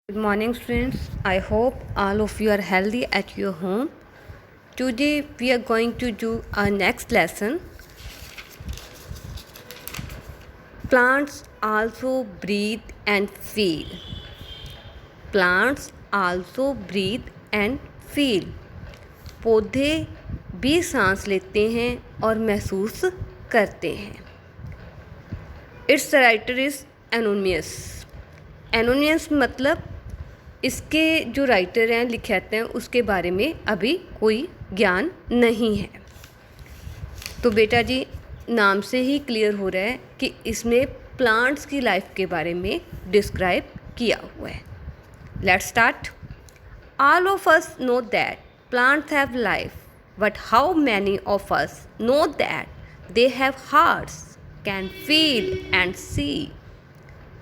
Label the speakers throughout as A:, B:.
A: Good morning, students. I hope all of you are healthy at your home. Today we are going to do our next lesson. Plants also breathe and feel. Plants also breathe and feel. पौधे भी सांस लेते हैं और महसूस करते हैं. Its writer is Anonymous. Anonymous मतलब इसके जो राइटर हैं, लिखते हैं, उसके बारे में अभी कोई ज्ञान नहीं है. तो बेटा जी, नाम से ही क्लियर हो रहा है कि इसमें प्लांट्स की लाइफ के बारे में डिस्क्राइब किया हुआ है. Let's start. All of us know that plants have life, but how many of us know that they have hearts, can feel and see.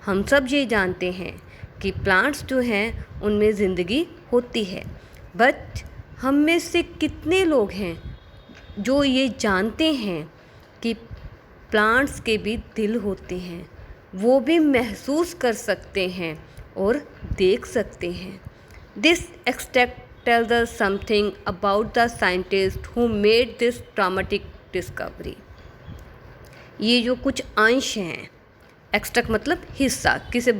A: हम सब ये जानते हैं कि प्लांट्स जो हैं उनमें ज़िंदगी होती है, बट हम में से कितने लोग हैं जो ये जानते हैं कि प्लांट्स के भी दिल होते हैं, वो भी महसूस कर सकते हैं और देख सकते हैं. This extract tells us something about the scientist who made this dramatic discovery. ये जो कुछ अंश हैं, एक्सट्रैक्ट मतलब हिस्सा, किसी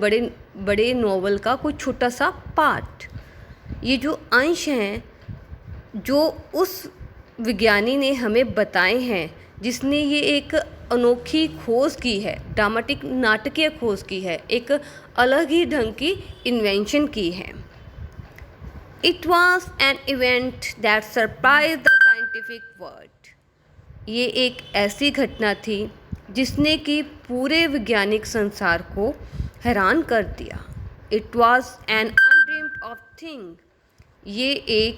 A: बड़े नॉवल का कोई छोटा सा पार्ट. ये जो अंश हैं जो उस विज्ञानी ने हमें बताए हैं जिसने ये एक अनोखी खोज की है, ड्रामेटिक नाटकीय खोज की है, एक अलग ही ढंग की इन्वेंशन की है. It was an event that surprise the scientific world. ये एक ऐसी घटना थी जिसने कि पूरे वैज्ञानिक संसार को हैरान कर दिया. It was an undreamed of thing. ये एक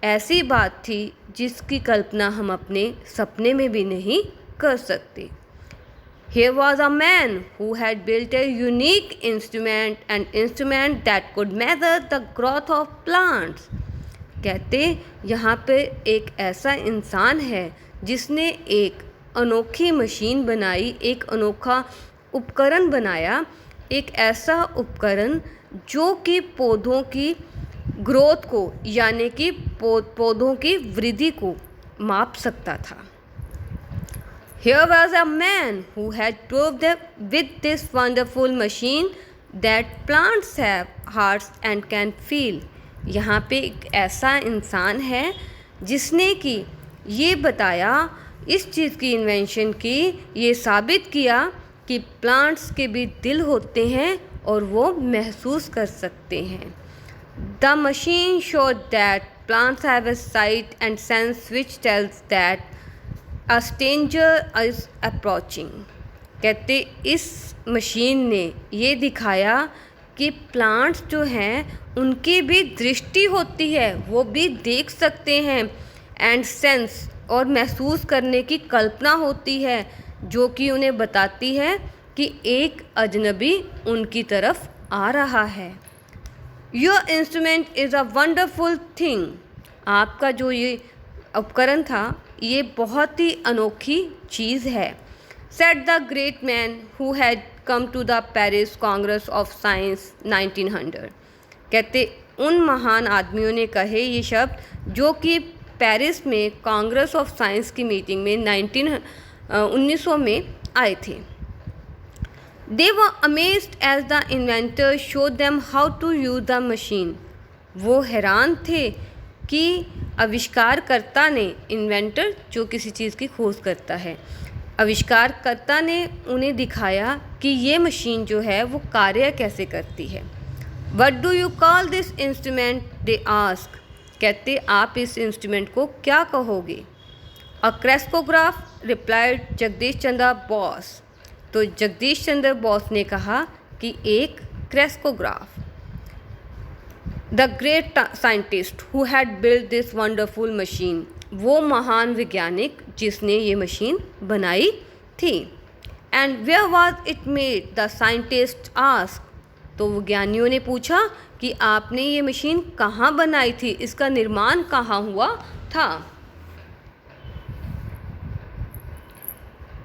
A: ऐसी बात थी जिसकी कल्पना हम अपने सपने में भी नहीं कर सकते. Here was a man who had built a unique instrument, an instrument that could measure the growth of plants. कहते यहाँ पे एक ऐसा इंसान है जिसने एक अनोखी मशीन बनाई, एक अनोखा उपकरण बनाया, एक ऐसा उपकरण जो कि पौधों की ग्रोथ को, यानी कि पौधों की वृद्धि को माप सकता था. Here was a man who had proved with this wonderful machine that plants have hearts and can feel. यहाँ पे एक ऐसा इंसान है जिसने कि ये बताया, इस चीज़ की इन्वेंशन की, ये साबित किया कि प्लांट्स के भी दिल होते हैं और वो महसूस कर सकते हैं. The machine showed that plants have a site and sense which tells that a stranger is approaching. कहते इस मशीन ने ये दिखाया कि प्लांट्स जो हैं उनकी भी दृष्टि होती है, वो भी देख सकते हैं, एंड सेंस और महसूस करने की कल्पना होती है जो कि उन्हें बताती है कि एक अजनबी उनकी तरफ आ रहा है. Your instrument is a wonderful thing. आपका जो ये उपकरण था ये बहुत ही अनोखी चीज़ है. Said the great man who had come to the Paris Congress of Science 1900. कहते उन महान आदमियों ने कहे ये शब्द जो कि पेरिस में कांग्रेस ऑफ साइंस की मीटिंग में 1900 में आए थे. They were amazed as the inventor showed them how to use the machine. वो हैरान थे कि आविष्कारकर्ता ने, इन्वेंटर जो किसी चीज़ की खोज करता है, आविष्कारकर्ता ने उन्हें दिखाया कि ये मशीन जो है वो कार्य कैसे करती है. What do you call this instrument, they ask. कहते आप इस इंस्ट्रूमेंट को क्या कहोगे. A crescograph, replied Jagadish Chandra Bose. तो जगदीश चंद्र बोस ने कहा कि एक crescograph. The great scientist who had built this wonderful machine. वो महान वैज्ञानिक जिसने ये मशीन बनाई थी. And where was it made, the scientist ask. तो वैज्ञानियों ने पूछा कि आपने ये मशीन कहाँ बनाई थी, इसका निर्माण कहाँ हुआ था.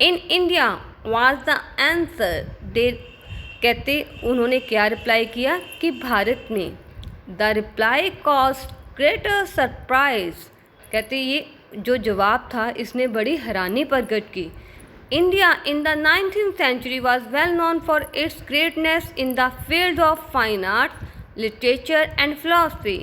A: In India was the answer. They कहते उन्होंने क्या रिप्लाई किया कि भारत में the reply cause greater surprise. कहते ये जो जवाब था इसने बड़ी हैरानी प्रकट की। India in the 19th century was well known for its greatness in the field of fine arts, literature and philosophy।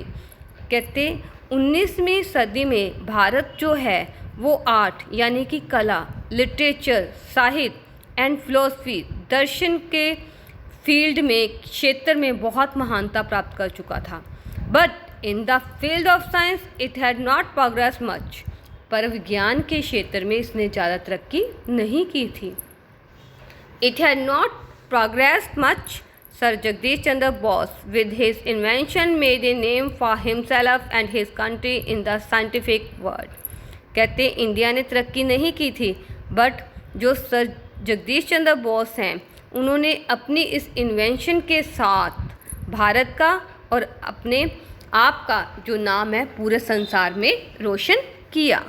A: कहते 19वीं सदी में भारत जो है वो आर्ट यानी कि कला, लिटरेचर, साहित्य एंड फिलोसफी, दर्शन के फील्ड में, क्षेत्र में बहुत महानता प्राप्त कर चुका था। But in the field of science it had not progress much. पर विज्ञान के क्षेत्र में इसने ज़्यादा तरक्की नहीं की थी। It had not progress much. Sir Jagdish Chandra Bose with his invention made a name for himself and his country in the scientific world। कहते इंडिया ने तरक्की नहीं की थी, बट जो सर जगदीश चंद्र बोस हैं उन्होंने अपनी इस इन्वेंशन के साथ भारत का और अपने आप का जो नाम है पूरे संसार में रोशन किया।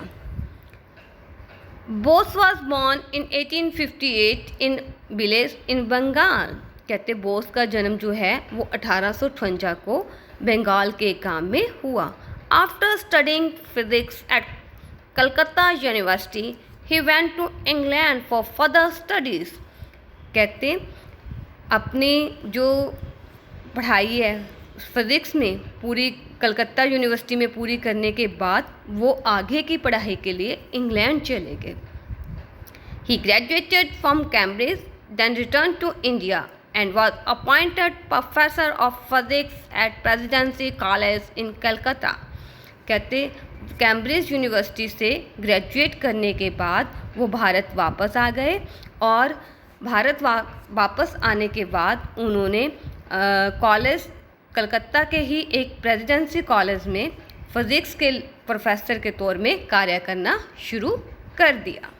A: Bose was born in 1858 in village in Bengal. कहते बोस का जन्म जो है वो 1858 को बंगाल के एक गांव में हुआ। After studying physics at Calcutta university he went to England for further studies. कहते अपनी जो पढ़ाई है फिज़िक्स में पूरी कलकत्ता यूनिवर्सिटी में पूरी करने के बाद वो आगे की पढ़ाई के लिए इंग्लैंड चले गए। He graduated from Cambridge then return to India and was appointed professor of physics at Presidency College in Calcutta. कहते कैम्ब्रिज यूनिवर्सिटी से ग्रेजुएट करने के बाद वो भारत वापस आ गए और भारत वापस आने के बाद उन्होंने कॉलेज कलकत्ता के ही एक प्रेसिडेंसी कॉलेज में फिज़िक्स के प्रोफेसर के तौर में कार्य करना शुरू कर दिया।